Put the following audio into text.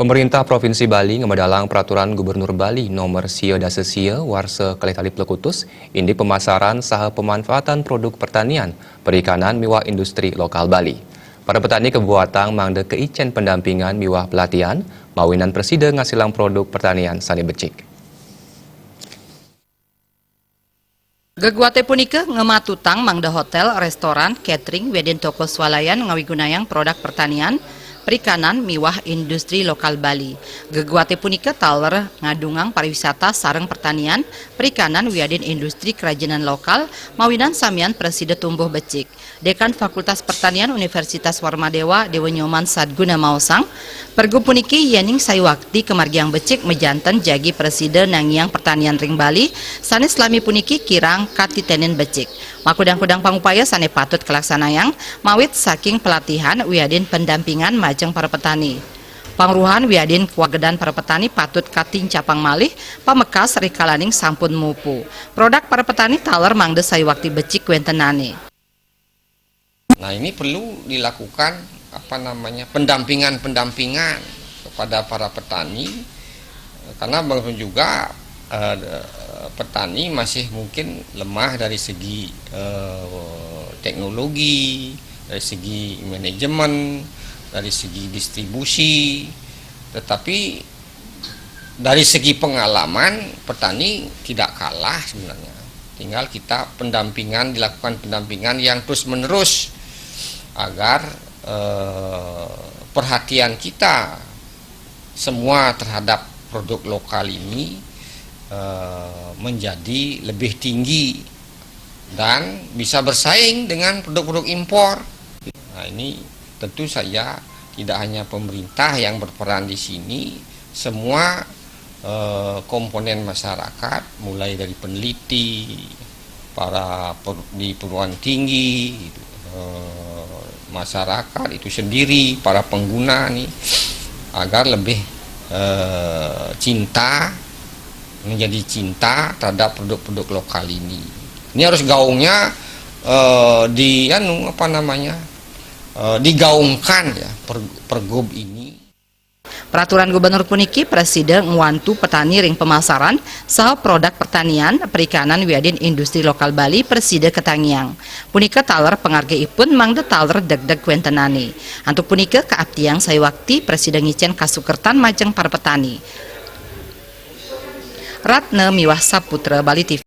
Pemerintah Provinsi Bali ngemedalang peraturan Gubernur Bali nomor Sio Dasesia Warsa Kalitali Plekutus indi pemasaran saha pemanfaatan produk pertanian perikanan miwah industri lokal Bali. Para petani kebuatan mangde keicen pendampingan miwah pelatihan mawinan presiden ngasilang produk pertanian sani becik. Geguate punika ngematutang mangda hotel, restoran, catering, wedin toko swalayan ngawigunayang produk pertanian, perikanan, miwah industri lokal Bali. Geguate punika taler ngadungang pariwisata sareng pertanian, perikanan, wadin industri kerajinan lokal, mawinan samian presiden tumbuh becik. Dekan Fakultas Pertanian Universitas Warmadewa Dewa Nyoman Sadguna Mausang, pergu puniki yening saiwakti kemargiang becik mejanten jagi presiden nangiang pertanian ring Bali, sanes lami puniki kirang katitenin becik. Makudang-kudang pangupaya sane patut kelaksanayang, mawit saking pelatihan wiadin pendampingan majeng para petani. Pangruhan wiadin kewagedan para petani patut kating capang malih, pamekas rikalaning sampun mupu. Produk para petani taler mangde saiwakti becik wentenane. Nah, ini perlu dilakukan pendampingan kepada para petani, karena bagaimanapun juga petani masih mungkin lemah dari segi teknologi, dari segi manajemen, dari segi distribusi, tetapi dari segi pengalaman petani tidak kalah sebenarnya. Tinggal kita dilakukan pendampingan yang terus menerus agar perhatian kita semua terhadap produk lokal ini menjadi lebih tinggi dan bisa bersaing dengan produk-produk impor. Nah, ini tentu saja tidak hanya pemerintah yang berperan di sini, semua komponen masyarakat, mulai dari peneliti, di perguruan tinggi, masyarakat itu sendiri, para pengguna nih, agar lebih menjadi cinta terhadap produk-produk lokal ini. Ini harus gaungnya digaungkan ya pergub ini. Peraturan Gubernur puniki presiden ngwantu petani ring pemasaran saha produk pertanian, perikanan wiadin industri lokal Bali presiden ketangiang. Punika taler penghargaipun mangde taler deg-deg wentenani. Antuk punika kaabtiang saiwakti presiden ngicen kasukertan majeng para petani. Ratna Miwah Saputra Bali TV.